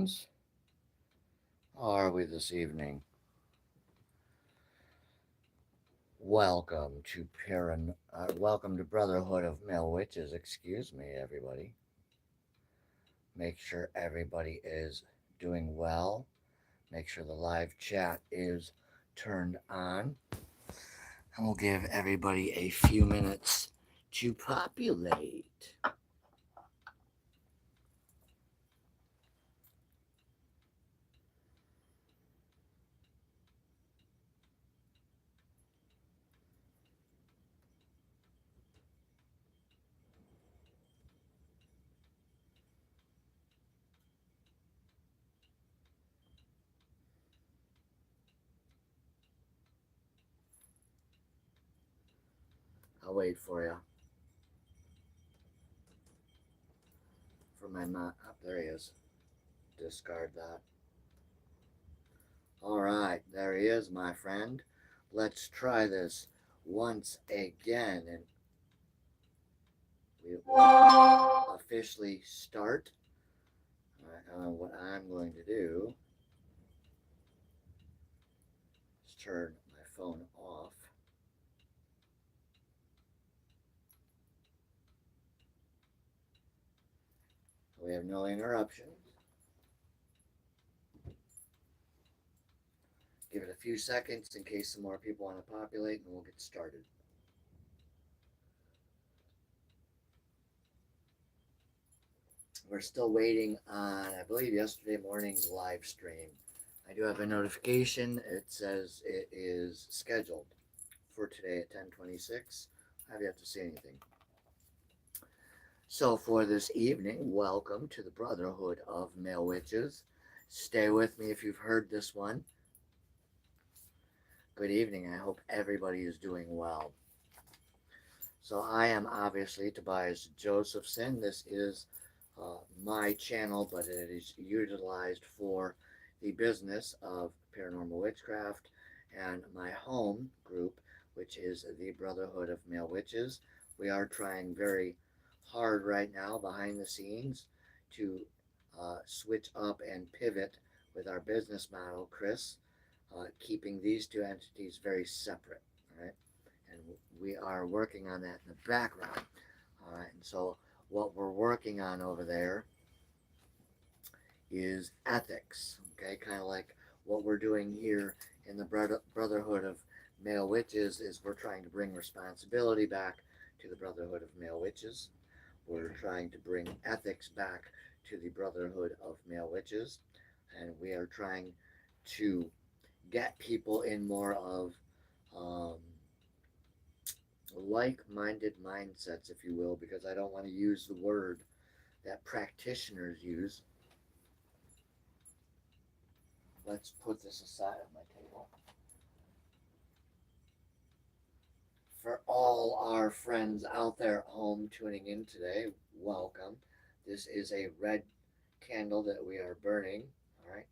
friends. How are we this evening? Welcome to Brotherhood of Male Witches. Excuse me, everybody. Make sure everybody is doing well. Make sure the live chat is turned on. And we'll give everybody a few minutes to populate. I'll wait for you. For my Oh, there he is. Discard that. All right, there he is, my friend. Let's try this once again, and we will officially start. All right, what I'm going to do is turn my phone off. We have no interruptions. Give it a few seconds in case some more people want to populate, and we'll get started. We're still waiting on, I believe, yesterday morning's live stream. I do have a notification. It says it is scheduled for today at 10:26. I have yet to see anything. So for this evening, welcome to the Brotherhood of Male Witches. Stay with me if you've heard this one. Good evening. I hope everybody is doing well. So I am obviously Tobias Josephson. This is my channel, but it is utilized for the business of paranormal witchcraft and my home group, which is the Brotherhood of Male Witches. We are trying very hard right now behind the scenes to switch up and pivot with our business model, Chris, keeping these two entities very separate, right? And we are working on that in the background. All right, and so what we're working on over there is ethics, okay? Kind of like what we're doing here in the Brotherhood of Male Witches is we're trying to bring responsibility back to the Brotherhood of Male Witches. We're trying to bring ethics back to the Brotherhood of Male Witches. And we are trying to get people in more of like-minded mindsets, if you will, because I don't want to use the word that practitioners use. Let's put this aside on my table. For all our friends out there at home tuning in today, welcome. This is a red candle that we are burning, all right,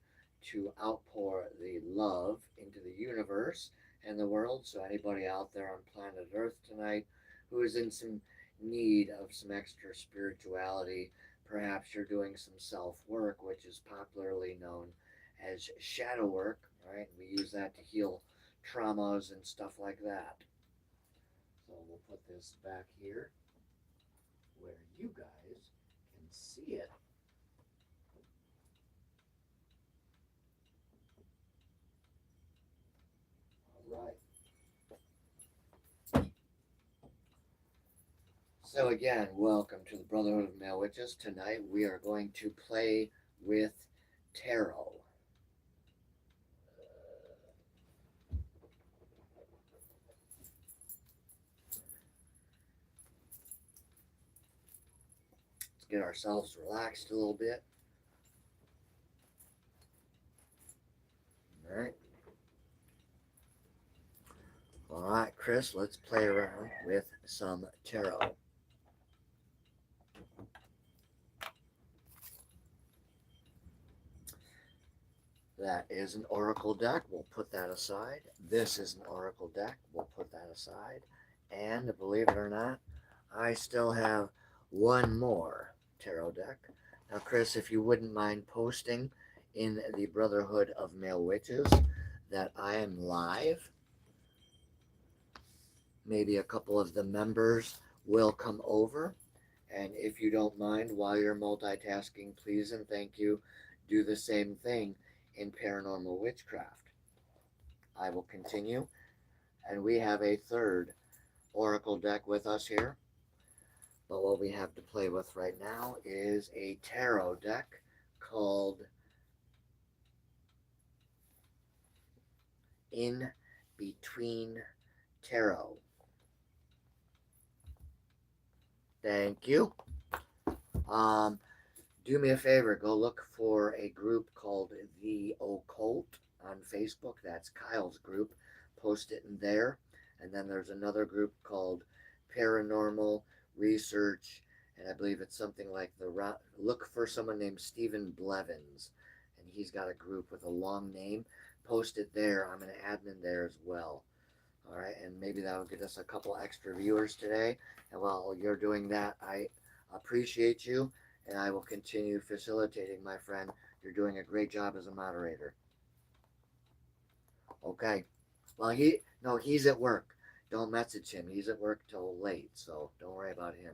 to outpour the love into the universe and the world. So anybody out there on planet Earth tonight who is in some need of some extra spirituality, perhaps you're doing some self-work, which is popularly known as shadow work, right? We use that to heal traumas and stuff like that. So we'll put this back here where you guys can see it. All right. So again, welcome to the Brotherhood of Male Witches. Tonight we are going to play with tarot. Let's get ourselves relaxed a little bit. All right. All right, Chris, let's play around with some tarot. That is an oracle deck. We'll put that aside. This is an oracle deck. We'll put that aside. And believe it or not, I still have one more tarot deck. Now, Chris, if you wouldn't mind posting in the Brotherhood of Male Witches that I am live. Maybe a couple of the members will come over. And if you don't mind, while you're multitasking, please and thank you, do the same thing in paranormal witchcraft. I will continue. And we have a third oracle deck with us here. But what we have to play with right now is a tarot deck called In Between Tarot. Thank you. Um, do me a favor, go look for a group called The Occult on Facebook. That's Kyle's group. Post it in there. And then there's another group called Paranormal Research, and I believe it's something like look for someone named Stephen Blevins, and he's got a group with a long name. Post it there. I'm an admin there as well. All right, and maybe that'll get us a couple extra viewers today. And while you're doing that, I appreciate you, and I will continue facilitating, my friend. You're doing a great job as a moderator. Okay. Well, he's at work. Don't message him. He's at work till late, so don't worry about him.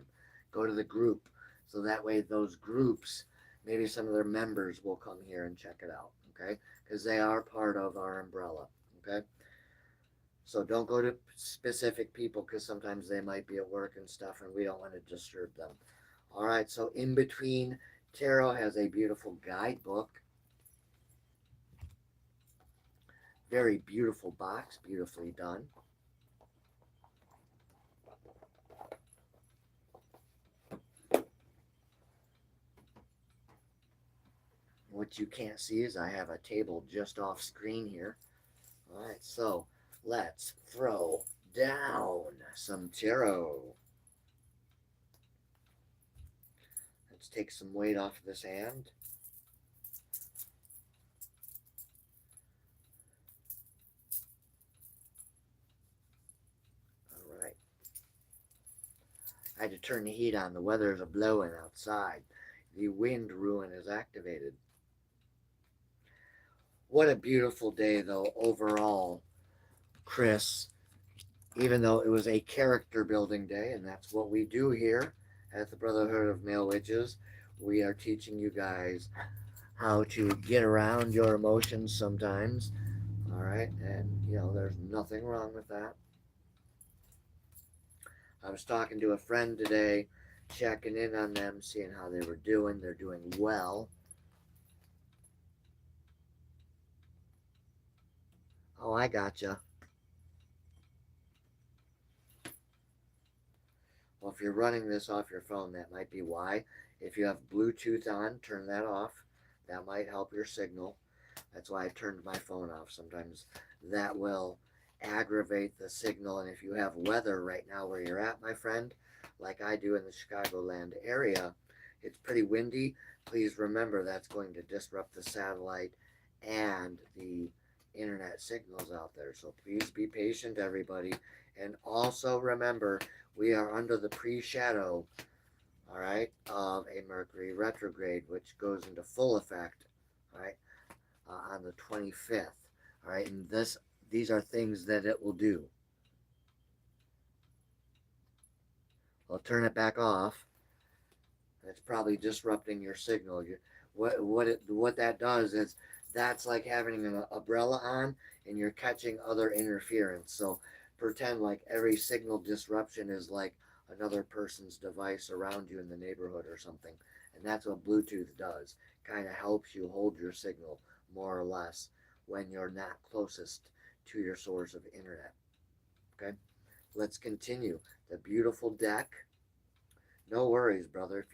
Go to the group, so that way those groups, maybe some of their members will come here and check it out. Okay, because they are part of our umbrella. Okay. So don't go to specific people because sometimes they might be at work and stuff, and we don't want to disturb them. All right, so In Between Tarot has a beautiful guidebook. Very beautiful box, beautifully done. What you can't see is I have a table just off screen here. All right, so let's throw down some tarot. Let's take some weight off this hand. All right. I had to turn the heat on. The weather is blowing outside. The wind ruin is activated. What a beautiful day, though, overall, Chris. Even though it was a character building day, and that's what we do here at the Brotherhood of Male Witches. We are teaching you guys how to get around your emotions sometimes. All right, and there's nothing wrong with that. I was talking to a friend today, checking in on them, seeing how they were doing. They're doing well. Oh, I gotcha. Well, if you're running this off your phone, that might be why. If you have Bluetooth on, turn that off. That might help your signal. That's why I turned my phone off. Sometimes that will aggravate the signal. And if you have weather right now where you're at, my friend, like I do in the Chicagoland area, it's pretty windy. Please remember that's going to disrupt the satellite and the internet signals out there. So please be patient, everybody. And also remember, we are under the pre-shadow, all right, of a Mercury retrograde, which goes into full effect, all right, on the 25th. All right, and these are things that it will do. I'll turn it back off. It's probably disrupting your signal. What that does is that's like having an umbrella on and you're catching other interference. So pretend like every signal disruption is like another person's device around you in the neighborhood or something. And that's what Bluetooth does. Kind of helps you hold your signal more or less when you're not closest to your source of internet. Okay, let's continue. The beautiful deck. No worries, brother.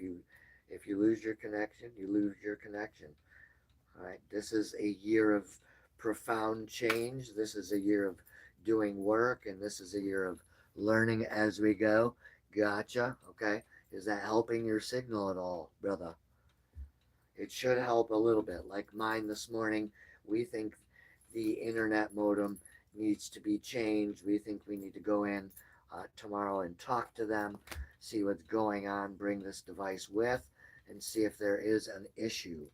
If you lose your connection, you lose your connection. All right, this is a year of profound change. This is a year of doing work, and this is a year of learning as we go. Gotcha. Okay, is that helping your signal at all, brother? It should help a little bit. Like mine this morning, we think the internet modem needs to be changed. We think we need to go in tomorrow and talk to them, see what's going on, bring this device with, and see if there is an issue.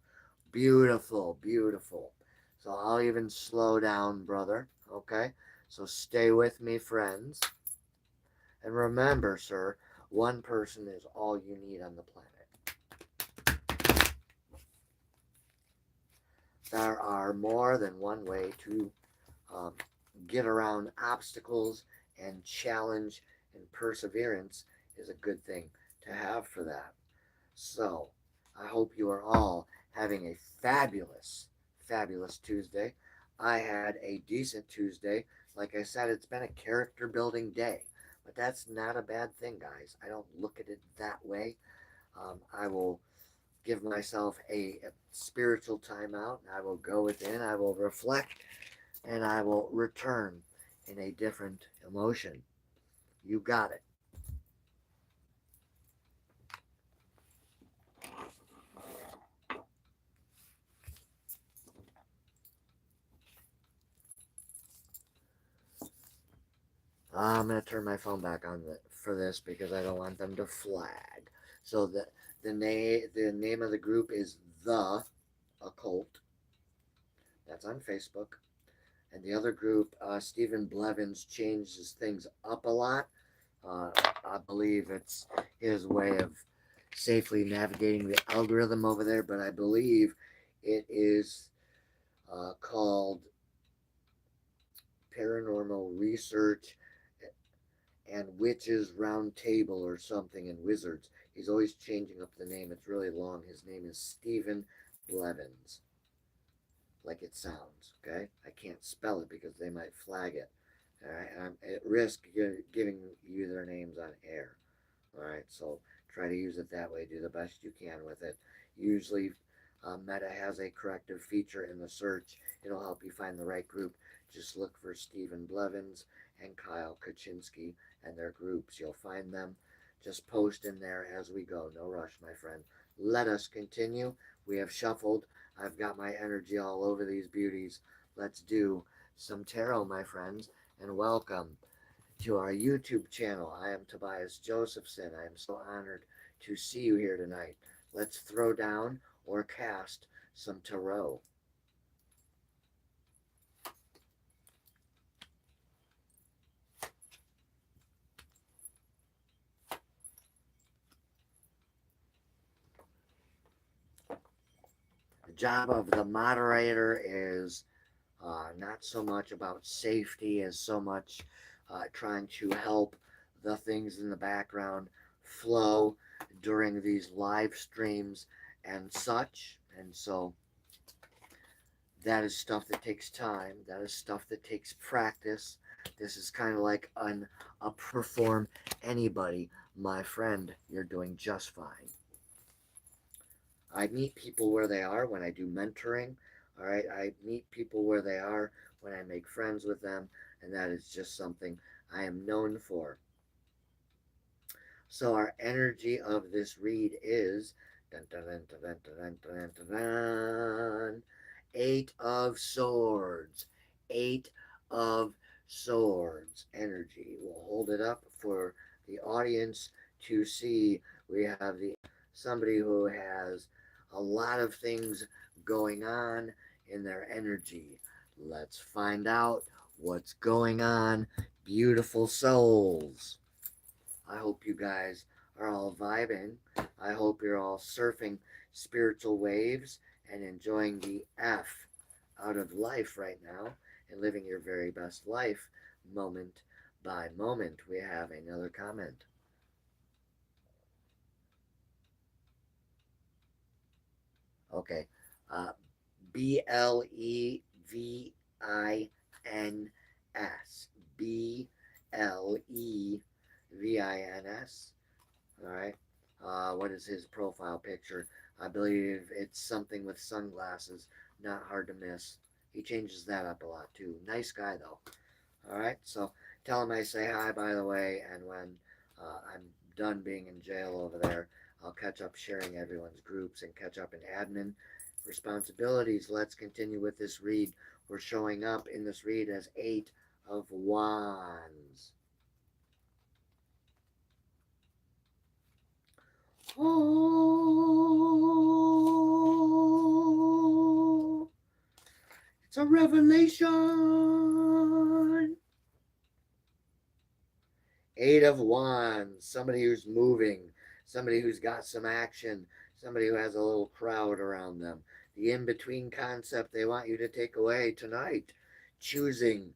Beautiful, beautiful. So I'll even slow down, brother. Okay? So stay with me, friends. And remember, sir, one person is all you need on the planet. There are more than one way to um, get around obstacles, and challenge and perseverance is a good thing to have for that. So, I hope you are all having a fabulous, fabulous Tuesday. I had a decent Tuesday. Like I said, it's been a character building day, but that's not a bad thing, guys. I don't look at it that way. I will give myself a spiritual timeout. I will go within, I will reflect, and I will return in a different emotion. You got it. I'm gonna turn my phone back on for this because I don't want them to flag. So the name of the group is The Occult. That's on Facebook. And the other group, Stephen Blevins changes things up a lot. I believe it's his way of safely navigating the algorithm over there, but I believe it is called Paranormal Research and Witches Round Table or something, and Wizards. He's always changing up the name. It's really long. His name is Stephen Blevins, like it sounds. Okay, I can't spell it because they might flag it. All right, I'm at risk giving you their names on air. All right, so try to use it that way. Do the best you can with it. Usually, Meta has a corrective feature in the search. It'll help you find the right group. Just look for Stephen Blevins and Kyle Kaczynski and their groups. You'll find them. Just post in there as we go. No rush, my friend. Let us continue. We have shuffled. I've got my energy all over these beauties. Let's do some tarot, my friends, and welcome to our YouTube channel. I am Tobias Josephson. I am so honored to see you here tonight. Let's throw down or cast some tarot. The job of the moderator is not so much about safety as so much trying to help the things in the background flow during these live streams and such. And so that is stuff that takes time. That is stuff that takes practice. This is kind of like a perform anybody. My friend, you're doing just fine. I meet people where they are when I do mentoring. All right, I meet people where they are when I make friends with them, and that is just something I am known for. So our energy of this read is dun, dun, dun, dun, dun, dun, dun, dun, Eight of Swords. Eight of Swords energy. We'll hold it up for the audience to see. We have the somebody who has a lot of things going on in their energy. Let's find out what's going on, beautiful souls. I hope you guys are all vibing. I hope you're all surfing spiritual waves and enjoying the F out of life right now and living your very best life moment by moment. We have another comment. Okay. Uh, Blevins. Blevins. All right. What is his profile picture? I believe it's something with sunglasses. Not hard to miss. He changes that up a lot too. Nice guy though. All right. So tell him I say hi, by the way. And when I'm done being in jail over there, I'll catch up sharing everyone's groups and catch up in admin responsibilities. Let's continue with this read. We're showing up in this read as Eight of Wands. It's a revelation. Eight of Wands, somebody who's moving, somebody who's got some action, somebody who has a little crowd around them. The in-between concept they want you to take away tonight. Choosing,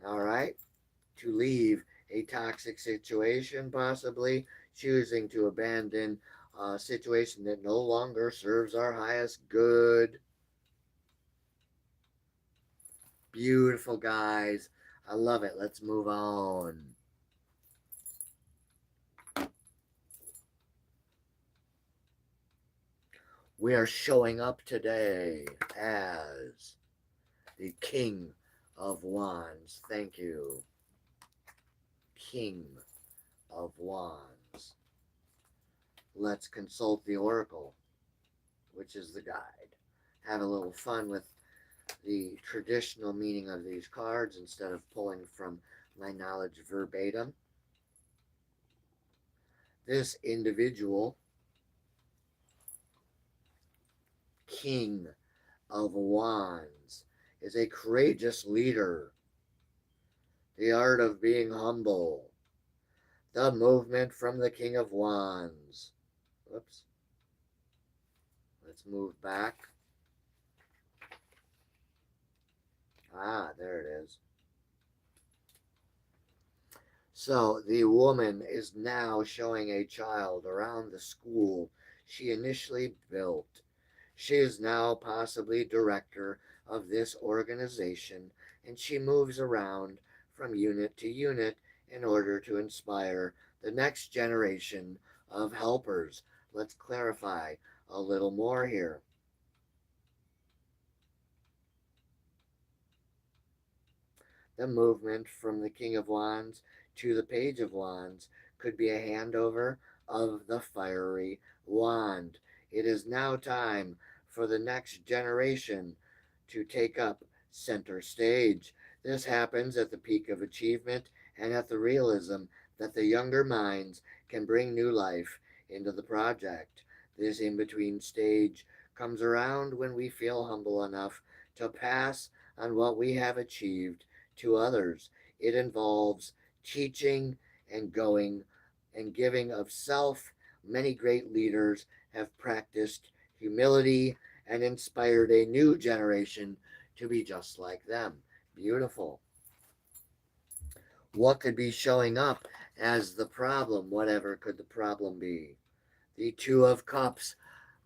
all right, to leave a toxic situation, possibly choosing to abandon a situation that no longer serves our highest good. Beautiful, guys. I love it. Let's move on. We are showing up today as the King of Wands. Thank you. King of Wands. Let's consult the Oracle, which is the guide. Have a little fun with the traditional meaning of these cards instead of pulling from my knowledge verbatim. This individual, King of Wands, is a courageous leader. The art of being humble. The movement from the King of Wands. Whoops. Let's move back. Ah, there it is. So the woman is now showing a child around the school she initially built. She is now possibly director of this organization, and she moves around from unit to unit in order to inspire the next generation of helpers. Let's clarify a little more here. The movement from the King of Wands to the Page of Wands could be a handover of the fiery wand. It is now time for the next generation to take up center stage. This happens at the peak of achievement and at the realism that the younger minds can bring new life into the project. This in between stage comes around when we feel humble enough to pass on what we have achieved to others. It involves teaching and going and giving of self. Many great leaders have practiced humility and inspired a new generation to be just like them. Beautiful. What could be showing up as the problem? Whatever could the problem be? The Two of Cups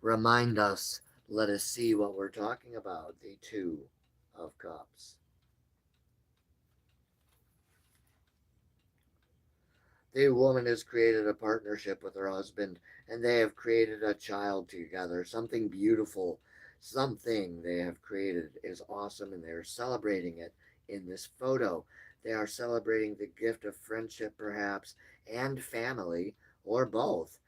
remind us. Let us see what we're talking about. The Two of Cups. The woman has created a partnership with her husband, and they have created a child together. Something beautiful, something they have created is awesome, and they're celebrating it in this photo. They are celebrating the gift of friendship, perhaps, and family, or both.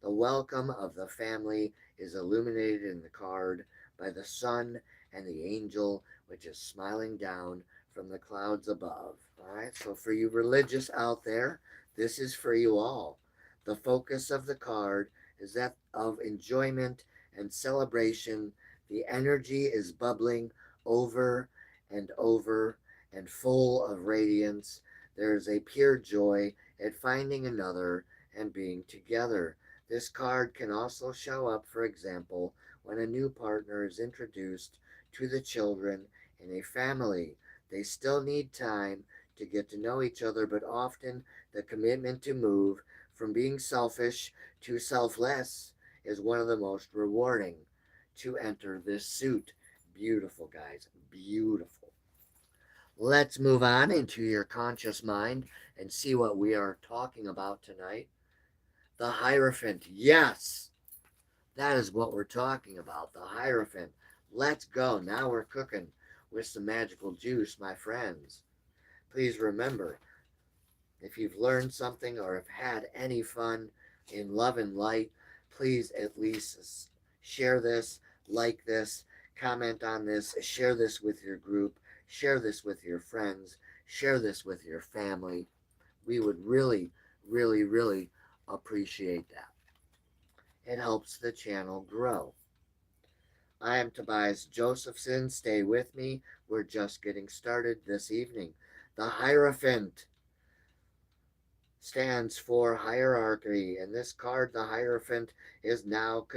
The welcome of the family is illuminated in the card by the sun and the angel, which is smiling down from the clouds above. All right, so for you religious out there, this is for you all. The focus of the card is that of enjoyment and celebration. The energy is bubbling over and over and full of radiance. There is a pure joy at finding another and being together. This card can also show up, for example, when a new partner is introduced to the children in a family. They still need time to get to know each other, but often the commitment to move from being selfish to selfless is one of the most rewarding to enter this suit. Beautiful, guys. Beautiful. Let's move on into your conscious mind and see what we are talking about tonight. The Hierophant. Yes, that is what we're talking about. The Hierophant. Let's go. Now we're cooking with some magical juice, my friends. Please remember, if you've learned something or have had any fun in love and light, please at least share this, like this, comment on this, share this with your group, share this with your friends, share this with your family. We would really, really, really appreciate that. It helps the channel grow. I am Tobias Josephson. Stay with me. We're just getting started this evening. The Hierophant stands for hierarchy. In this card, the Hierophant is now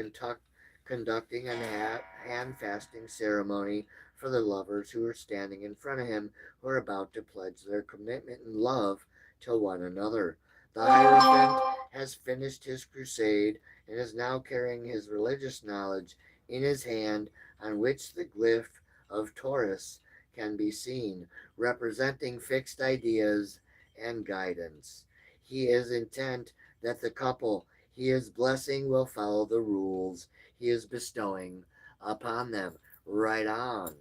conducting a hand fasting ceremony for the lovers who are standing in front of him, who are about to pledge their commitment and love to one another. The Hierophant has finished his crusade and is now carrying his religious knowledge in his hand, on which the glyph of Taurus can be seen, representing fixed ideas and guidance. He is intent that the couple he is blessing will follow the rules he is bestowing upon them. Right on.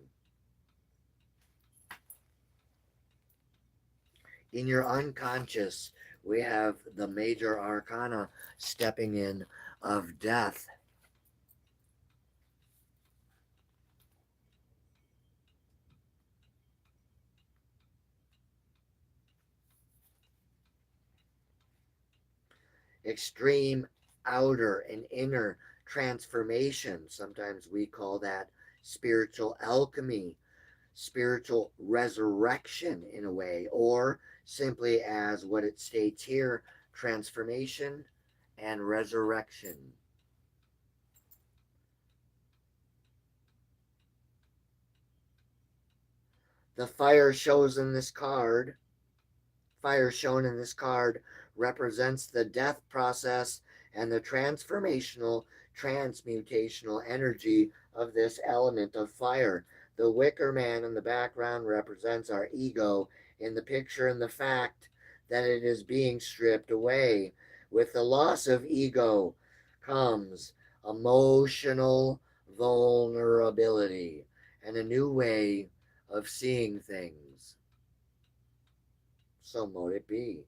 In your unconscious, we have the major arcana stepping in of death. Extreme outer and inner transformation. Sometimes we call that spiritual alchemy, spiritual resurrection in a way, or simply as what it states here, transformation and resurrection. The fire shown in this card represents the death process and the transmutational energy of this element of fire. The wicker man in the background represents our ego in the picture and the fact that it is being stripped away. With the loss of ego comes emotional vulnerability and a new way of seeing things. So mote it be.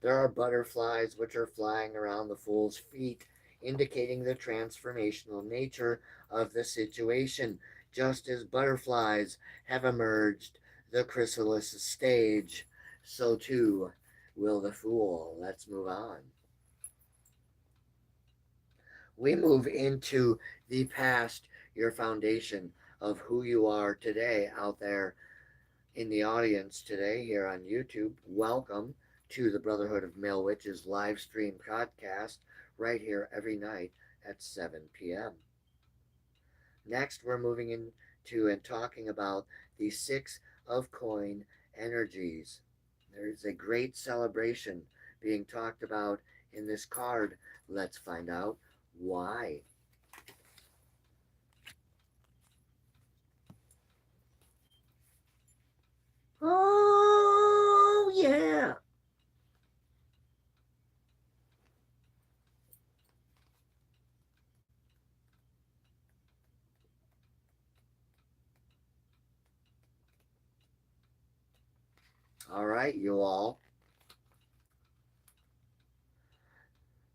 There are butterflies which are flying around the fool's feet, indicating the transformational nature of the situation. Just as butterflies have emerged the chrysalis stage, so too will the fool. Let's move on. We move into the past, your foundation of who you are today out there in the audience today here on YouTube. Welcome to the Brotherhood of Male Witches live stream podcast right here every night at 7 p.m. Next, we're moving into and talking about the Six of Coin energies. There is a great celebration being talked about in this card. Let's find out why. Oh, yeah. All right, you all.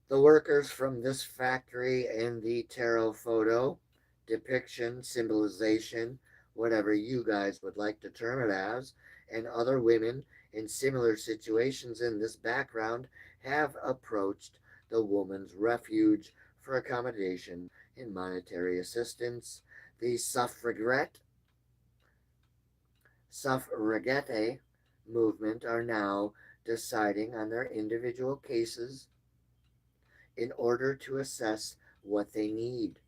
The workers from this factory in the tarot photo, depiction, symbolization, whatever you guys would like to term it as, and other women in similar situations in this background have approached the woman's refuge for accommodation and monetary assistance. The suffragette movement are now deciding on their individual cases in order to assess what they need.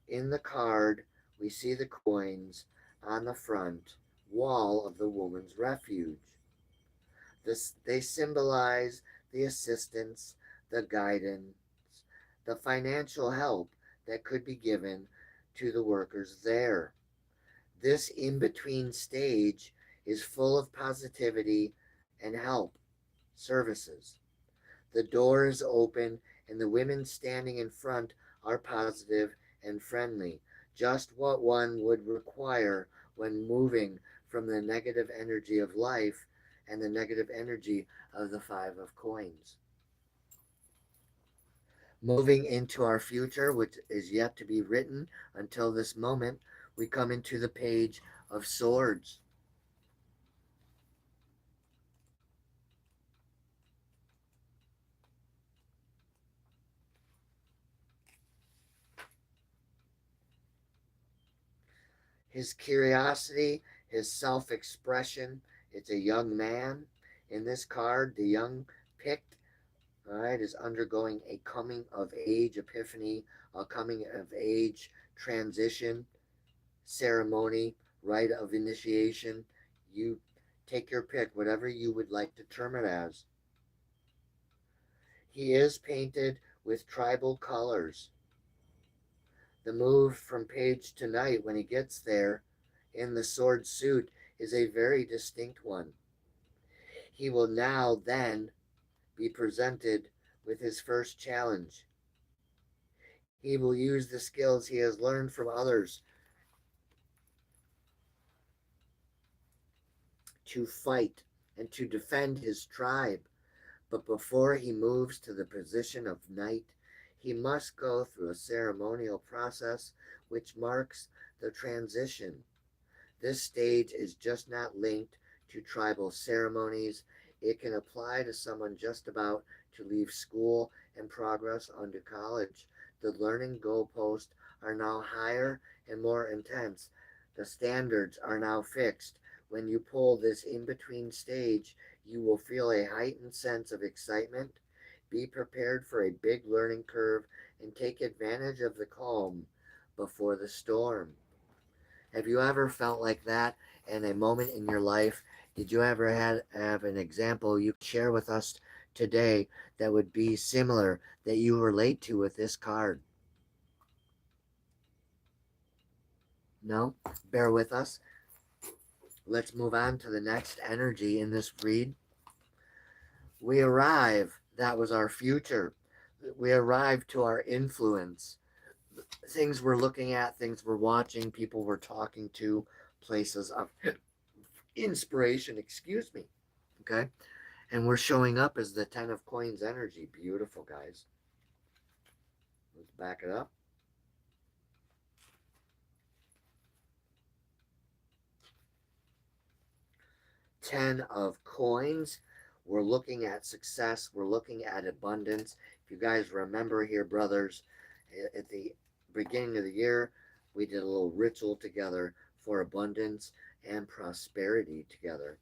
In the card, we see the coins on the front wall of the woman's refuge. They symbolize the assistance, the guidance, the financial help that could be given to the workers there. This in between stage is full of positivity and help services. The door is open, and the women standing in front are positive and friendly, just what one would require when moving from the negative energy of life and the negative energy of the Five of Coins. Moving into our future, which is yet to be written until this moment, we come into the Page of Swords. His curiosity, his self expression. It's a young man. In this card, the young picked, all right, is undergoing a coming of age epiphany, a coming of age transition ceremony, rite of initiation. You take your pick, whatever you would like to term it as. He is painted with tribal colors. The move from page to night when he gets there in the sword suit is a very distinct one. He will now then be presented with his first challenge. He will use the skills he has learned from others to fight and to defend his tribe. But before he moves to the position of knight, he must go through a ceremonial process which marks the transition. This stage is just not linked to tribal ceremonies. It can apply to someone just about to leave school and progress onto college. The learning goalposts are now higher and more intense. The standards are now fixed. When you pull this in between stage, you will feel a heightened sense of excitement. Be prepared for a big learning curve and take advantage of the calm before the storm. Have you ever felt like that in a moment in your life? Did you ever have an example you could share with us today that would be similar that you relate to with this card? No? Bear with us. Let's move on to the next energy in this read. We arrive. That was our future. We arrive to our influence. Things we're looking at, things we're watching, people we're talking to, places of inspiration, excuse me. Okay? And we're showing up as the 10 of coins energy. Beautiful, guys. Let's back it up. 10 of coins. We're looking at success. We're looking at abundance. If you guys remember here, brothers, at the beginning of the year, we did a little ritual together for abundance and prosperity together.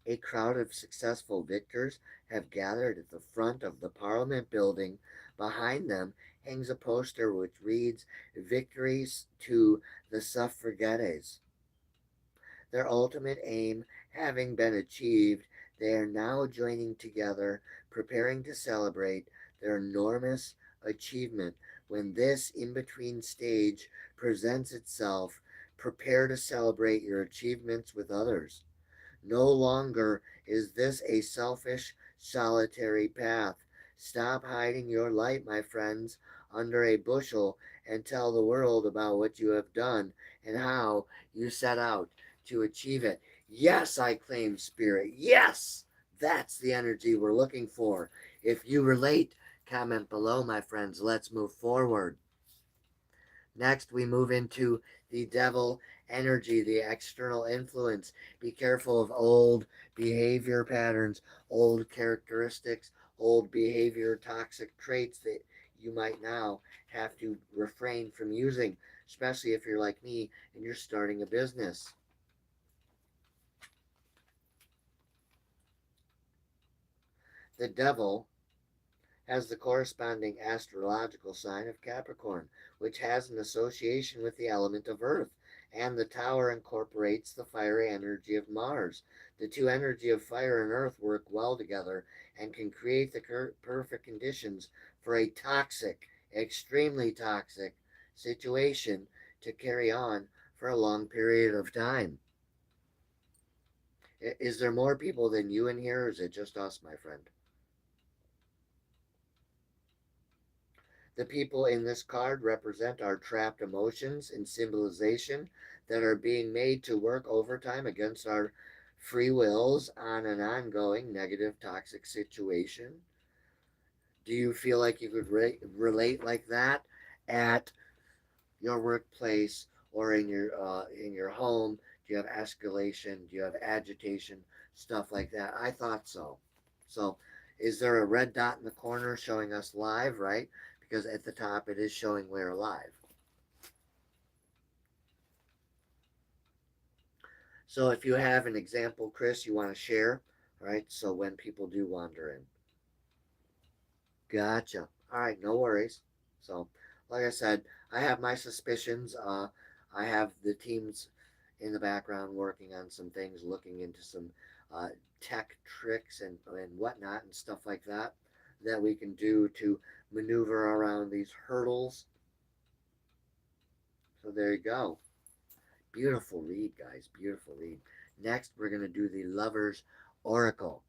A crowd of successful victors have gathered at the front of the Parliament building. Behind them hangs a poster which reads, Victories to the Suffragettes. Their ultimate aim having been achieved, they are now joining together, preparing to celebrate their enormous achievement. When this in between stage presents itself, prepare to celebrate your achievements with others. No longer is this a selfish, solitary path. Stop hiding your light, my friends, under a bushel and tell the world about what you have done and how you set out to achieve it. Yes, I claim spirit. Yes, that's the energy we're looking for. If you relate, comment below, my friends. Let's move forward. Next, we move into the devil energy, the external influence. Be careful of old behavior patterns, old characteristics, old behavior, toxic traits that you might now have to refrain from using, especially if you're like me and you're starting a business. The devil has the corresponding astrological sign of Capricorn, which has an association with the element of Earth, and the tower incorporates the fiery energy of Mars. The two energy of fire and earth work well together and can create the perfect conditions for a toxic, extremely toxic situation to carry on for a long period of time. Is there more people than you in here, or is it just us, my friend? The people in this card represent our trapped emotions and symbolization that are being made to work overtime against our free wills on an ongoing negative toxic situation. Do you feel like you could relate like that at your workplace or in your home? Do you have escalation? Do you have agitation? Stuff like that. I thought so. So is there a red dot in the corner showing us live, right? because at the top it is showing we're alive. So if you have an example, Chris, you want to share, all right? So when people do wander in. Gotcha. All right, no worries. So, like I said, I have my suspicions. I have the teams in the background working on some things, looking into some uh, tech tricks and whatnot and stuff like that that we can do to maneuver around these hurdles. So there you go. Beautiful read, guys. Beautiful read. Next, we're going to do the Lover's Oracle.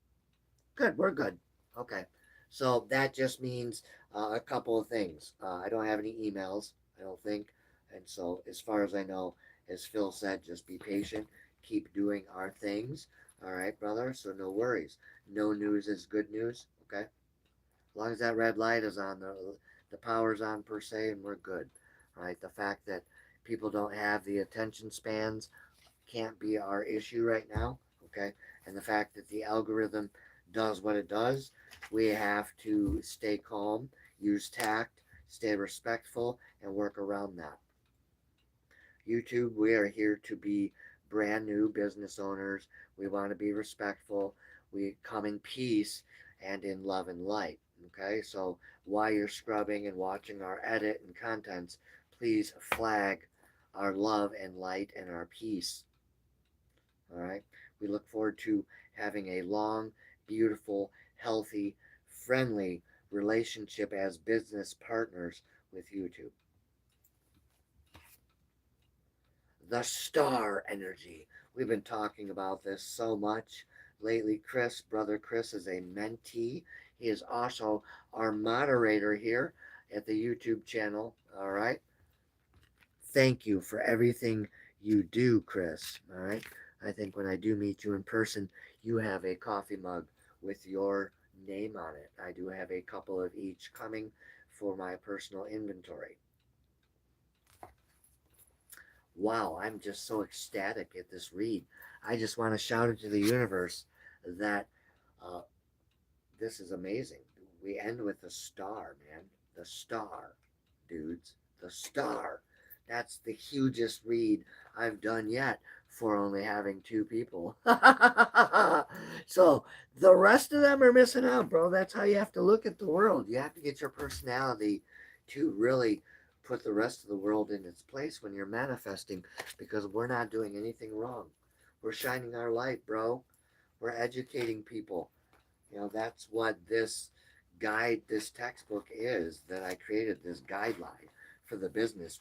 Good, we're good. Okay. So that just means a couple of things. I don't have any emails, I don't think. And so, as far as I know, as Phil said, just be patient, keep doing our things. All right, brother? So, no worries. No news is good news. Okay. As long as that red light is on, the power's on per se, and we're good. All right. The fact that people don't have the attention spans can't be our issue right now, okay? And the fact that the algorithm does what it does, we have to stay calm, use tact, stay respectful, and work around that. YouTube, we are here to be brand new business owners. We want to be respectful. We come in peace and in love and light. Okay, so while you're scrubbing and watching our edit and contents, please flag our love and light and our peace. All right. We look forward to having a long, beautiful, healthy, friendly relationship as business partners with YouTube. The star energy. We've been talking about this so much lately. Brother Chris, is a mentee. He is also our moderator here at the YouTube channel. All right. Thank you for everything you do, Chris. All right. I think when I do meet you in person, you have a coffee mug with your name on it. I do have a couple of each coming for my personal inventory. Wow, I'm just so ecstatic at this read. I just want to shout it to the universe that uh, this is amazing. We end with the star, man. The star, dudes. The star. That's the hugest read I've done yet for only having two people. So the rest of them are missing out, bro. That's how you have to look at the world. You have to get your personality to really put the rest of the world in its place when you're manifesting, because we're not doing anything wrong. We're shining our light, bro. We're educating people. That's what this textbook is that I created, this guideline for the business.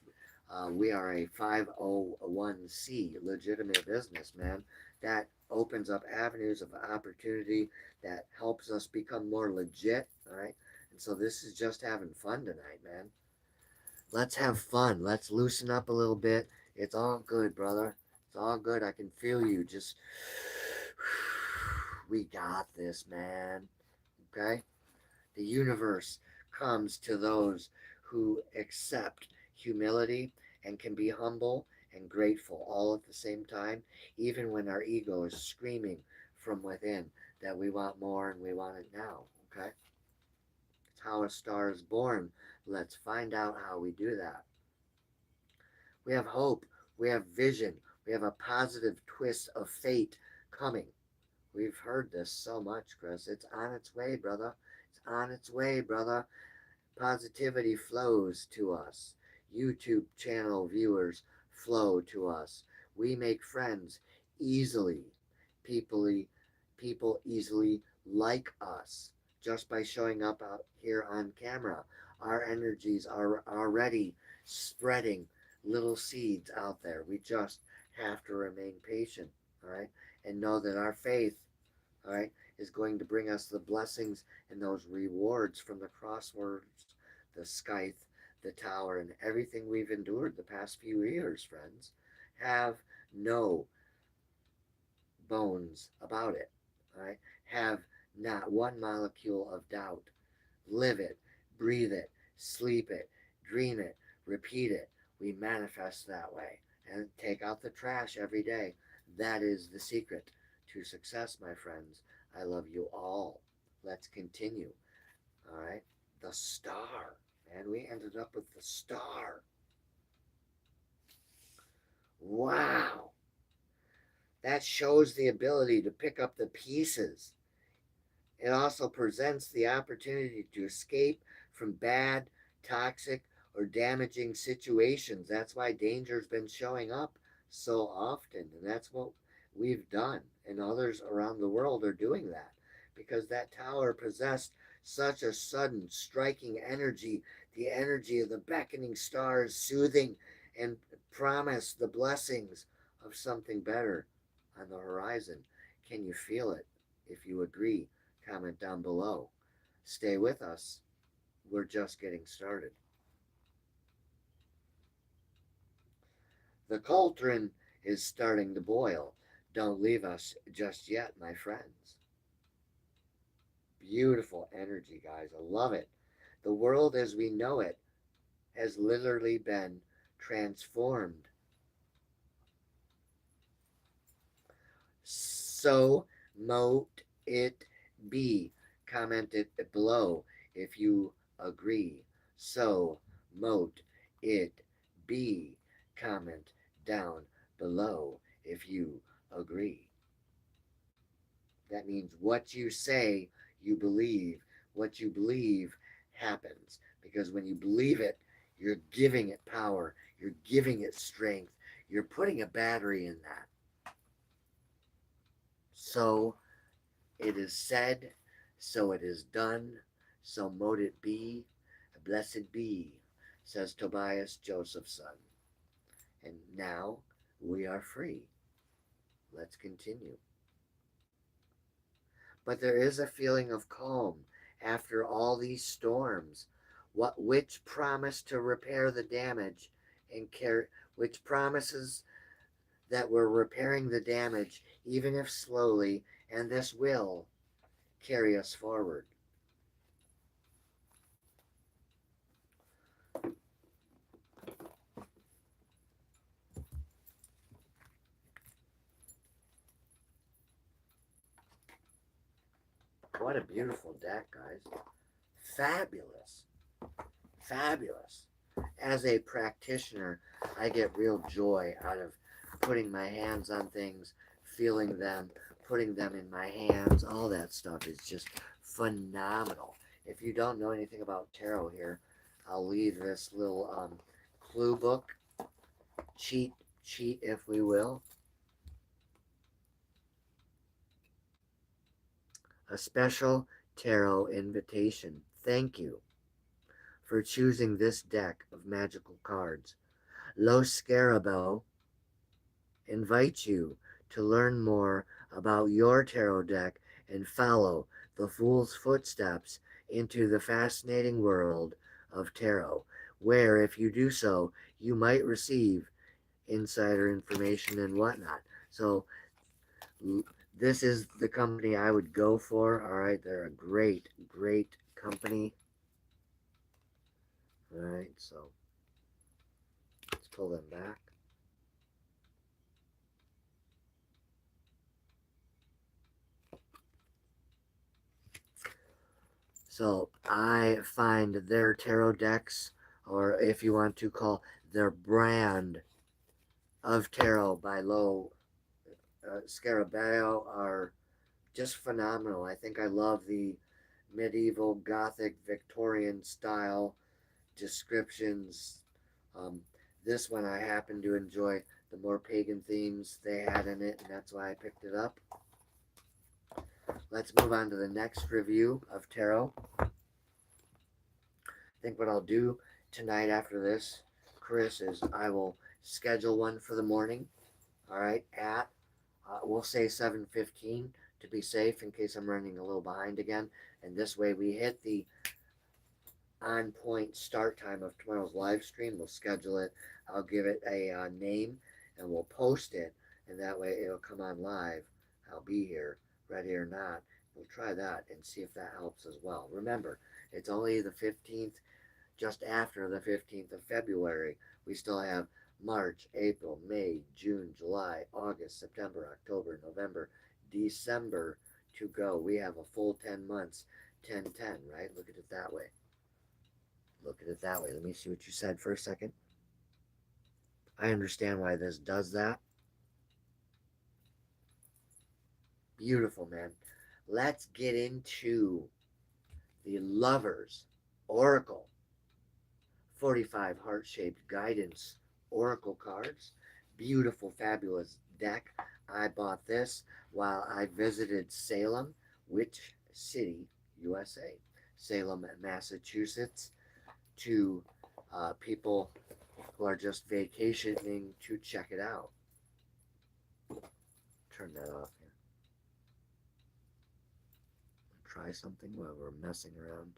We are a 501c legitimate business, man. That opens up avenues of opportunity, that helps us become more legit, all right? And so this is just having fun tonight, man. Let's have fun. Let's loosen up a little bit. It's all good, brother. It's all good. I can feel you. Just, we got this, man. Okay? The universe comes to those who accept humility and can be humble and grateful all at the same time, even when our ego is screaming from within that we want more and we want it now. Okay? It's how a star is born. Let's find out how we do that. We have hope. We have vision. We have a positive twist of fate coming. We've heard this so much, Chris. It's on its way, brother. It's on its way, brother. Positivity flows to us. YouTube channel viewers flow to us. We make friends easily. People, people easily like us just by showing up out here on camera. Our energies are already spreading little seeds out there. We just have to remain patient, all right, and know that our faith, all right, is going to bring us the blessings and those rewards from the crosswords, the scythe, the tower, and everything we've endured the past few years, friends. Have no bones about it. All right? Have not one molecule of doubt. Live it, breathe it, sleep it, dream it, repeat it. We manifest that way and take out the trash every day. That is the secret to success, my friends. I love you all. Let's continue. All right? The star. And we ended up with the star. Wow. That shows the ability to pick up the pieces. It also presents the opportunity to escape from bad, toxic, or damaging situations. That's why danger's been showing up so often. And that's what we've done. And others around the world are doing that because that tower possessed such a sudden, striking energy, the energy of the beckoning stars, soothing and promise the blessings of something better on the horizon. Can you feel it? If you agree, comment down below. Stay with us. We're just getting started. The cauldron is starting to boil. Don't leave us just yet, my friends. Beautiful energy, guys. I love it. The world as we know it has literally been transformed. So mote it be. Comment it below if you agree. So mote it be. Comment down below if you agree. That means what you say, you believe. What you believe happens. Because when you believe it, you're giving it power, you're giving it strength, you're putting a battery in that. So it is said, so it is done, so mote it be, blessed be, says Tobias Josephson. And now we are free. Let's continue. But there is a feeling of calm after all these storms, which promise to repair the damage and care, which promises that we're repairing the damage, even if slowly, and this will carry us forward. What a beautiful deck, guys. Fabulous. Fabulous. As a practitioner, I get real joy out of putting my hands on things, feeling them, putting them in my hands. All that stuff is just phenomenal. If you don't know anything about tarot here, I'll leave this little clue book, cheat sheet, if we will. A special tarot invitation. Thank you for choosing this deck of magical cards. Los Scarabo invites you to learn more about your tarot deck and follow the Fool's footsteps into the fascinating world of tarot, where, if you do so, you might receive insider information and whatnot. So, this is the company I would go for. All right, they're a great, great company. All right, so let's pull them back. So I find their tarot decks, or if you want to call their brand of tarot by Lo Scarabeo, are just phenomenal. I think I love the medieval, Gothic, Victorian style descriptions. Um, this one I happen to enjoy the more pagan themes they had in it, and that's why I picked it up. Let's move on to the next review of tarot. I think what I'll do tonight after this, Chris, is I will schedule one for the morning. All right, at we'll say 7:15 to be safe in case I'm running a little behind again. And this way we hit the on point start time of tomorrow's live stream. We'll schedule it. I'll give it a name and we'll post it. And that way it'll come on live. I'll be here, ready or not. We'll try that and see if that helps as well. Remember, it's only the 15th, just after the 15th of February. We still have March, April, May, June, July, August, September, October, November, December to go. We have a full 10 months, 10-10, right? Look at it that way. Look at it that way. Let me see what you said for a second. I understand why this does that. Beautiful, man. Let's get into the Lovers Oracle 45 heart-shaped guidance oracle cards. Beautiful, fabulous deck. I bought this while I visited Salem, Witch City, USA. Salem, Massachusetts, to people who are just vacationing to check it out. Turn that off here. Try something while we're messing around.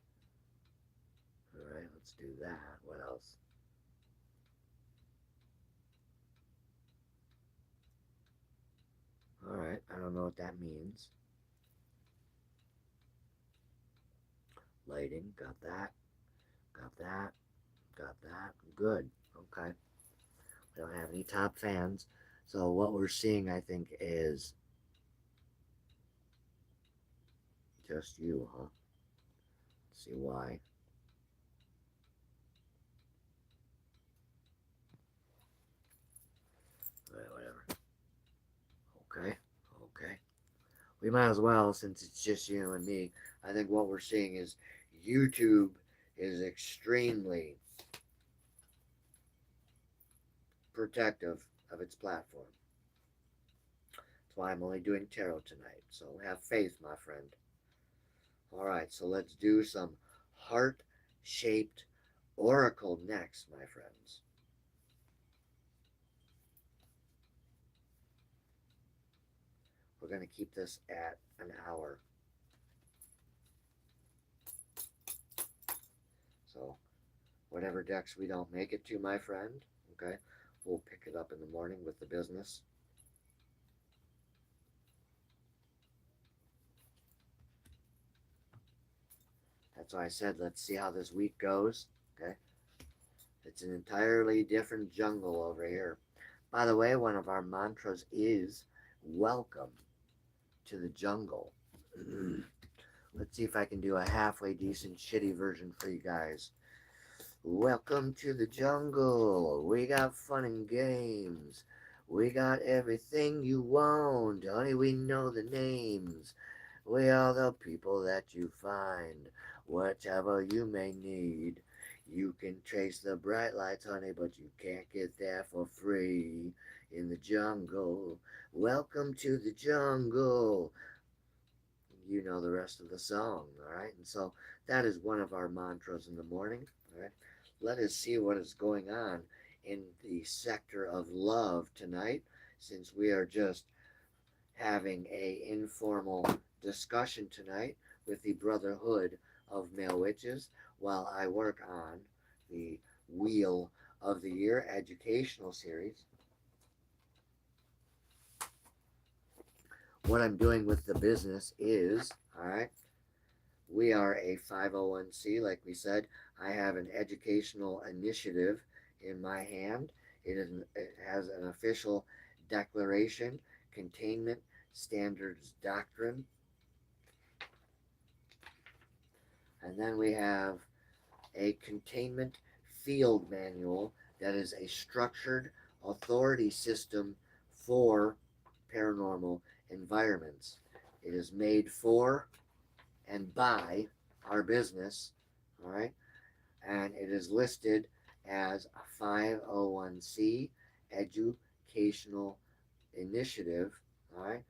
All right, let's do that. What else? All right, I don't know what that means. Lighting, got that, got that, got that. Good. Okay. We don't have any top fans. So what we're seeing, I think, is just you, huh? Let's see why. All right, whatever. Okay. Okay. We might as well, since it's just you and me. I think what we're seeing is YouTube is extremely protective of its platform. That's why I'm only doing tarot tonight. So have faith, my friend. All right, so let's do some heart-shaped oracle next, my friends. We're going to keep this at an hour. So whatever decks we don't make it to, my friend, okay, we'll pick it up in the morning with the business. That's why I said, let's see how this week goes, okay? It's an entirely different jungle over here. By the way, one of our mantras is welcome to the jungle. Let's see if I can do a halfway decent shitty version for you guys. Welcome to the jungle. We got fun and games. We got everything you want. Honey, we know the names. We are the people that you find. Whatever you may need. You can trace the bright lights, honey, but you can't get there for free. In the jungle. Welcome to the jungle. You know the rest of the song, all right? And so that is one of our mantras in the morning, all right? Let us see what is going on in the sector of love tonight, since we are just having a informal discussion tonight with the Brotherhood of Male Witches while I work on the Wheel of the Year educational series. What I'm doing with the business is, all right, we are a 501c, like we said. I have an educational initiative in my hand. It has an official declaration, containment standards doctrine. And then we have a containment field manual that is a structured authority system for paranormal environments. It is made for and by our business, all right, and it is listed as a 501c educational initiative, all right.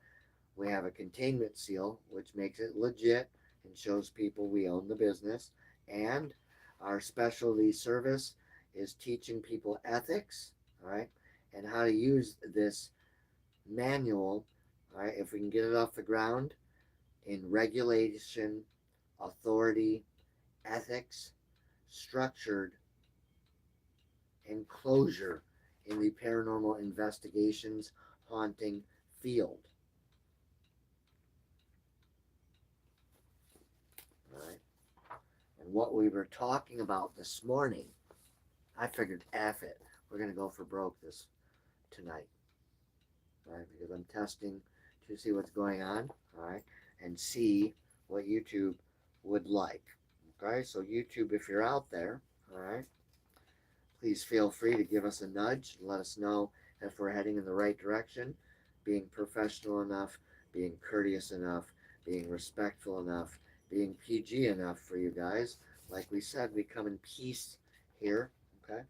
We have a containment seal, which makes it legit and shows people we own the business, and our specialty service is teaching people ethics, all right, and how to use this manual, all right, if we can get it off the ground, in regulation, authority, ethics, structured, and closure in the paranormal investigations haunting field. All right. And what we were talking about this morning, I figured, F it, we're going to go for broke this tonight, right? Because I'm testing to see what's going on, all right, and see what YouTube would like. Okay, so YouTube, if you're out there, All right. Please feel free to give us a nudge. Let us know if we're heading in the right direction, being professional enough, being courteous enough, being respectful enough, being PG enough for you guys. Like we said, we come in peace here. Okay.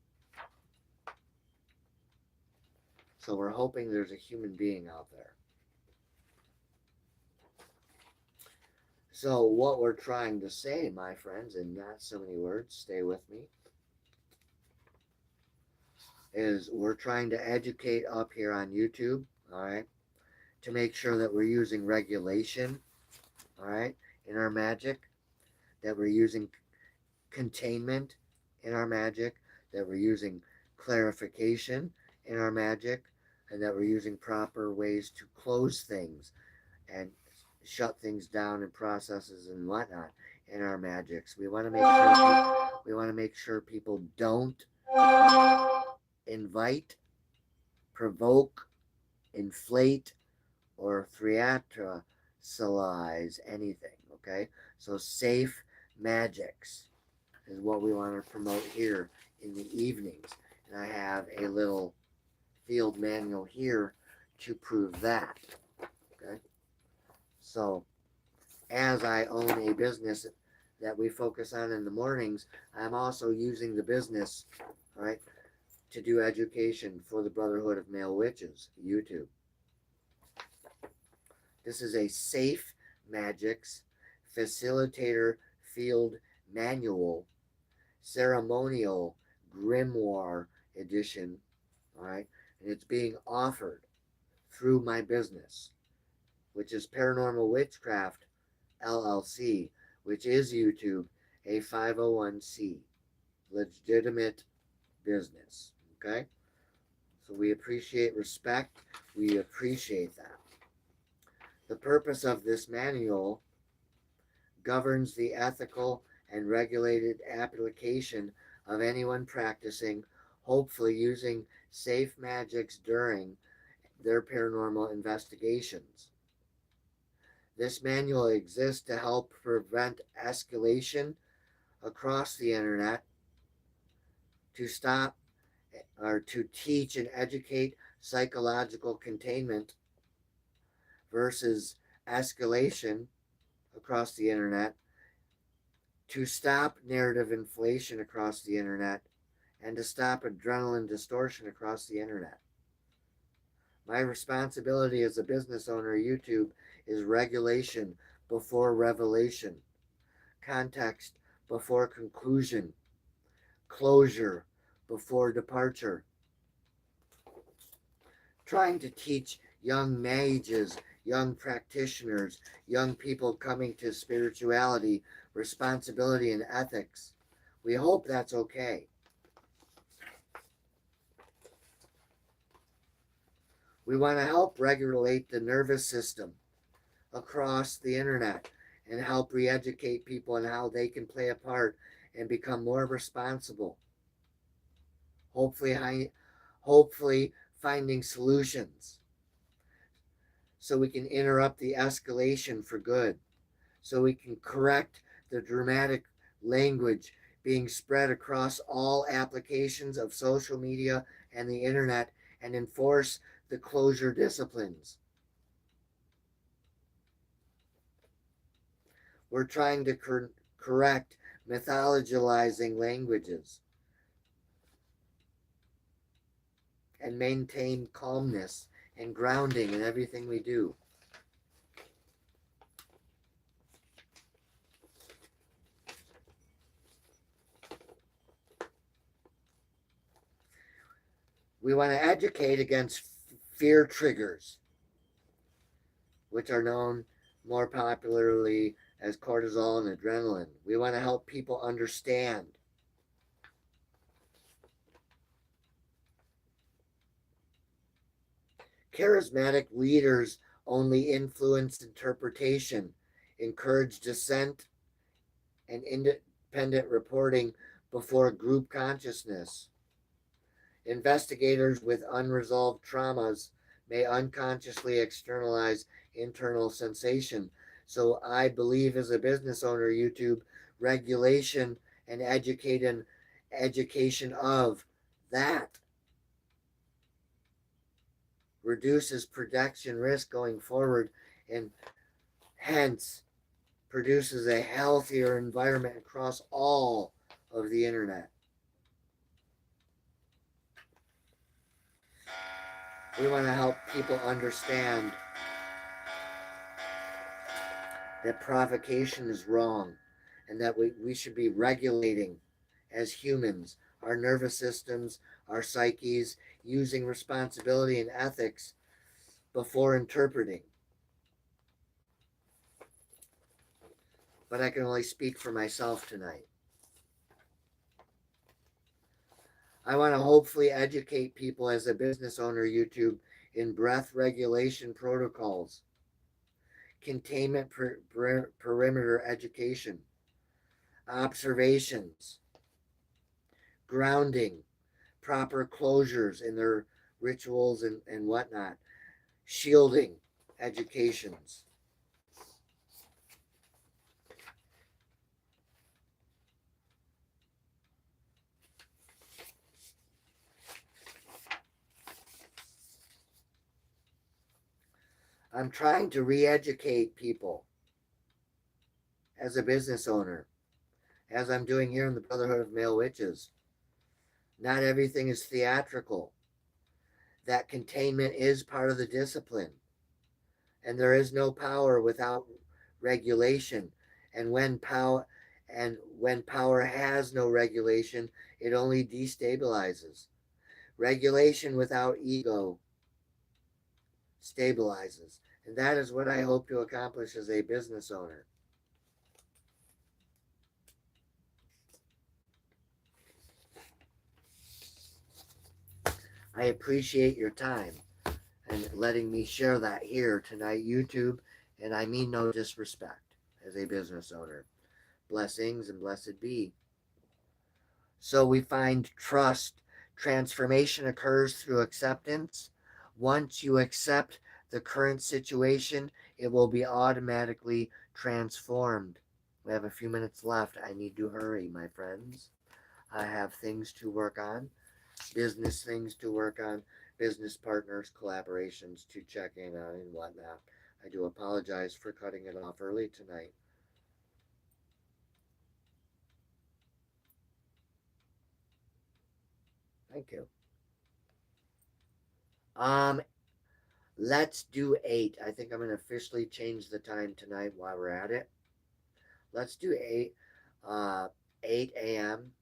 So we're hoping there's a human being out there. So what we're trying to say, my friends, in not so many words, stay with me, is we're trying to educate up here on YouTube, all right, to make sure that we're using regulation, all right, in our magic, that we're using containment in our magic, that we're using clarification in our magic, and that we're using proper ways to close things and shut things down and processes and whatnot in our magics. We want to make sure people don't invite, provoke, inflate, or theatricalize anything. Okay, so safe magics is what we want to promote here in the evenings, and I have a little field manual here to prove that. Okay, so as I own a business that we focus on in the mornings, I'm also using the business, right, to do education for the Brotherhood of Male Witches, YouTube. This is a safe magics facilitator field manual, ceremonial grimoire edition, all right, and it's being offered through my business, which is Paranormal Witchcraft LLC, which is YouTube, a 501c, legitimate business. Okay? So we appreciate respect. We appreciate that. The purpose of this manual governs the ethical and regulated application of anyone practicing, hopefully using safe magics during their paranormal investigations. This manual exists to help prevent escalation across the internet, to stop or to teach and educate psychological containment versus escalation across the internet, to stop narrative inflation across the internet, and to stop adrenaline distortion across the internet. My responsibility as a business owner of YouTube is regulation before revelation, context before conclusion, closure before departure. Trying to teach young mages, young practitioners, young people coming to spirituality, responsibility, and ethics. We hope that's okay. We want to help regulate the nervous system across the internet and help re-educate people on how they can play a part and become more responsible. Hopefully finding solutions so we can interrupt the escalation for good, so we can correct the dramatic language being spread across all applications of social media and the internet, and enforce the closure disciplines. We're trying to correct mythologizing languages and maintain calmness and grounding in everything we do. We want to educate against fear triggers, which are known more popularly as cortisol and adrenaline. We want to help people understand. Charismatic leaders only influence interpretation, encourage dissent, and independent reporting before group consciousness. Investigators with unresolved traumas may unconsciously externalize internal sensation. So I believe as a business owner, YouTube, regulation and education of that reduces production risk going forward, and hence produces a healthier environment across all of the internet. We want to help people understand that provocation is wrong and that we should be regulating as humans our nervous systems, our psyches, using responsibility and ethics before interpreting. But I can only speak for myself tonight. I want to hopefully educate people as a business owner, YouTube, in breath regulation protocols, containment perimeter education, observations, grounding, proper closures in their rituals and whatnot, shielding educations. I'm trying to re educate people as a business owner, as I'm doing here in the Brotherhood of Male Witches. Not everything is theatrical. That containment is part of the discipline. And there is no power without regulation. And when power has no regulation, it only destabilizes. Regulation without ego stabilizes. And that is what I hope to accomplish as a business owner. I appreciate your time and letting me share that here tonight, YouTube. And I mean no disrespect as a business owner. Blessings and blessed be. So we find trust. Transformation occurs through acceptance. Once you accept the current situation, it will be automatically transformed. We have a few minutes left. I need to hurry, my friends. I have things to work on, business things to work on, business partners, collaborations to check in on, and whatnot. I do apologize for cutting it off early tonight. Thank you. Um, let's do 8. I think I'm going to officially change the time tonight while we're at it. Let's do 8, 8 a.m.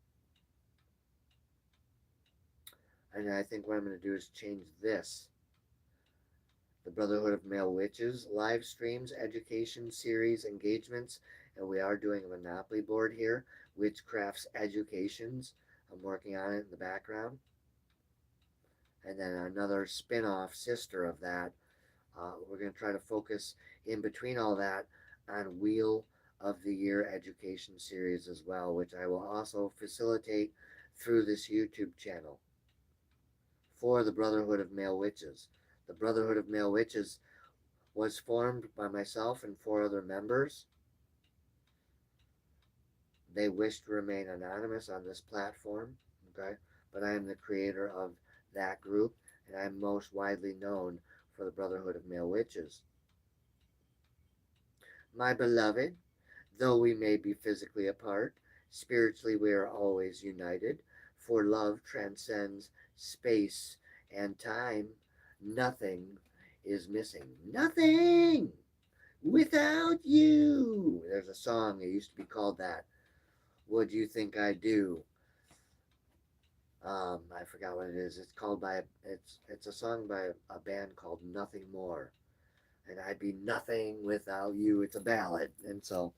And I think what I'm going to do is change this. The Brotherhood of Male Witches live streams, education series, engagements, and we are doing a Monopoly board here, Witchcraft's Educations. I'm working on it in the background. And then another spin-off sister of that. We're going to try to focus in between all that on Wheel of the Year education series as well, which I will also facilitate through this YouTube channel for the Brotherhood of Male Witches. The Brotherhood of Male Witches was formed by myself and 4 other members. They wish to remain anonymous on this platform, okay? But I am the creator of that group, and I'm most widely known for the Brotherhood of Male Witches. My beloved, though we may be physically apart, spiritually we are always united, for love transcends space and time. Nothing is missing. Nothing without you. There's a song that used to be called that. What do you think I do? I forgot what it is. It's called by it's a song by a band called Nothing More, and I'd be nothing without you. It's a ballad, and so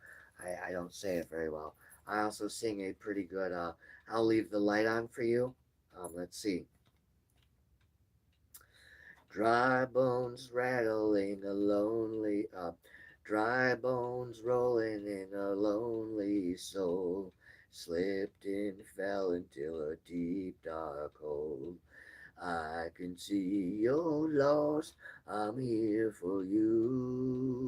I don't say it very well. I also sing a pretty good. I'll leave the light on for you. Let's see. Dry bones rattling a lonely dry bones rolling in a lonely soul. Slipped and fell into a deep dark hole. I can see you're lost. I'm here for you.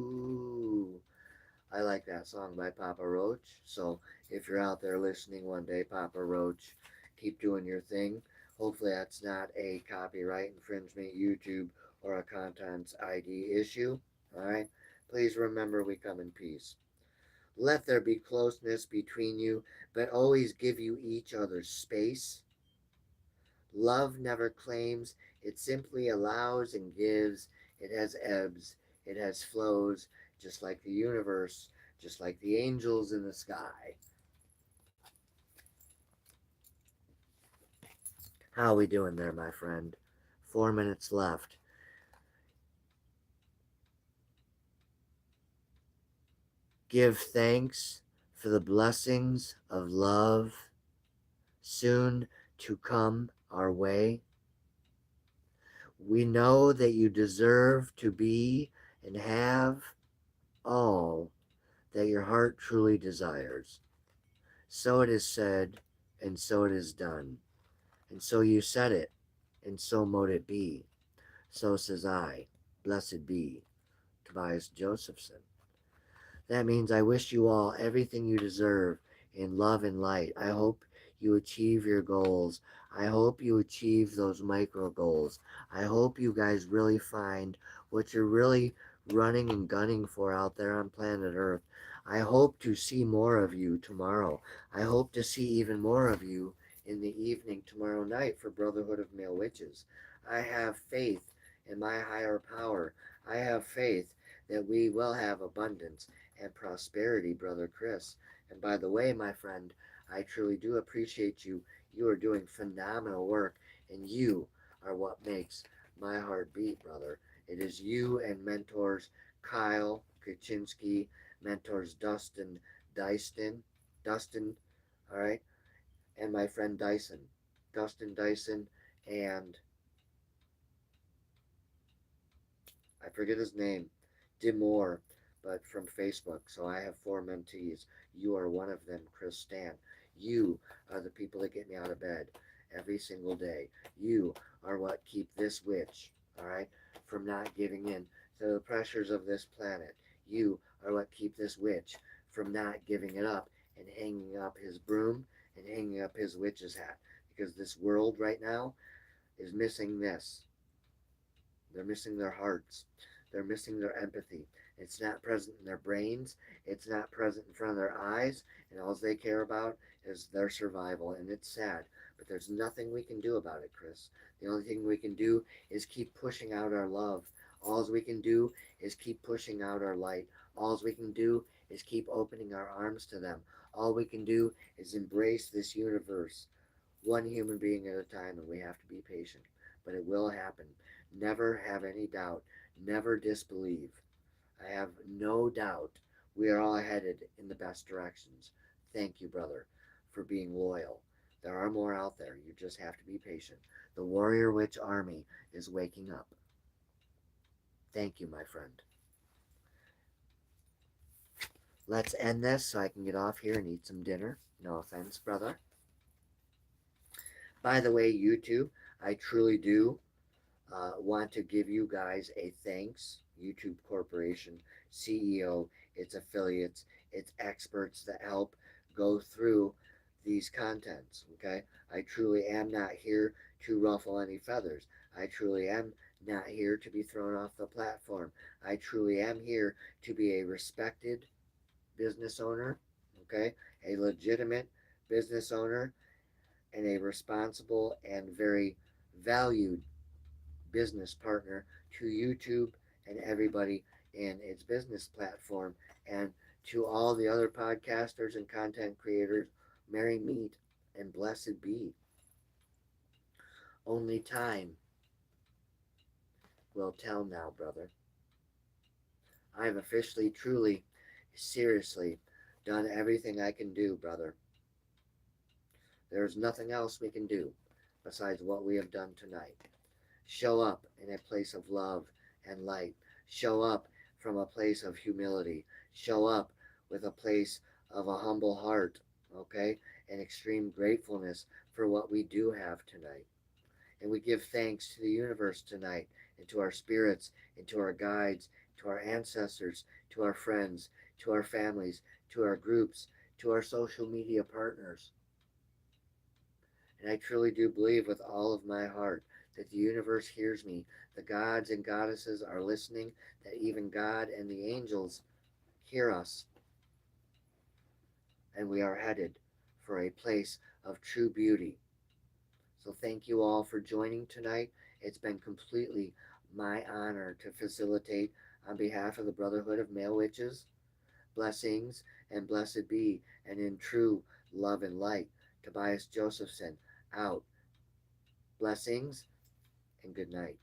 I like that song by Papa Roach. So if you're out there listening one day, Papa Roach, keep doing your thing. Hopefully that's not a copyright infringement, YouTube, or a contents ID issue. All right. Please remember we come in peace. Let there be closeness between you, but always give you each other space. Love never claims, it simply allows and gives. It has ebbs, it has flows, just like the universe, just like the angels in the sky. How are we doing there, my friend? 4 minutes left. Give thanks for the blessings of love soon to come our way. We know that you deserve to be and have all that your heart truly desires. So it is said, and so it is done. And so you said it, and so mote it be. So says I, blessed be Tobias Josephson. That means I wish you all everything you deserve in love and light. I hope you achieve your goals. I hope you achieve those micro goals. I hope you guys really find what you're really running and gunning for out there on planet Earth. I hope to see more of you tomorrow. I hope to see even more of you in the evening tomorrow night for Brotherhood of Male Witches. I have faith in my higher power. I have faith that we will have abundance and prosperity, Brother Chris. And by the way, my friend, I truly do appreciate you. You are doing phenomenal work, and you are what makes my heart beat, brother. It is you and mentors Kyle Kaczynski, mentors Dustin, all right, and my friend Dustin Dyson, and I forget his name, Dimore, but from Facebook. So I have four mentees. You are one of them, Chris Stan. You are the people that get me out of bed every single day. You are what keep this witch, all right, from not giving in to the pressures of this planet. You are what keep this witch from not giving it up and hanging up his broom and hanging up his witch's hat. Because this world right now is missing this. They're missing their hearts. They're missing their empathy. It's not present in their brains. It's not present in front of their eyes. And all they care about is their survival. And it's sad. But there's nothing we can do about it, Chris. The only thing we can do is keep pushing out our love. All we can do is keep pushing out our light. All we can do is keep opening our arms to them. All we can do is embrace this universe, one human being at a time, and we have to be patient. But it will happen. Never have any doubt. Never disbelieve. I have no doubt we are all headed in the best directions. Thank you, brother, for being loyal. There are more out there. You just have to be patient. The Warrior Witch Army is waking up. Thank you, my friend. Let's end this so I can get off here and eat some dinner. No offense, brother. By the way, YouTube, I truly do want to give you guys a thanks. YouTube Corporation, CEO, its affiliates, its experts that help go through these contents. Okay, I truly am not here to ruffle any feathers. I truly am not here to be thrown off the platform. I truly am here to be a respected business owner, okay, a legitimate business owner, and a responsible and very valued business partner to YouTube and everybody in its business platform, and to all the other podcasters and content creators. Merry meet and blessed be. Only time will tell now, brother. I have officially, truly, seriously done everything I can do, brother. There is nothing else we can do besides what we have done tonight. Show up in a place of love and light. Show up from a place of humility. Show up with a place of a humble heart, okay? And extreme gratefulness for what we do have tonight. And we give thanks to the universe tonight, and to our spirits, and to our guides, to our ancestors, to our friends, to our families, to our groups, to our social media partners. And I truly do believe with all of my heart that the universe hears me. The gods and goddesses are listening, that even God and the angels hear us, and we are headed for a place of true beauty. So thank you all for joining tonight. It's been completely my honor to facilitate on behalf of the Brotherhood of Male Witches. Blessings and blessed be, and in true love and light, Tobias Josephson out. Blessings and good night.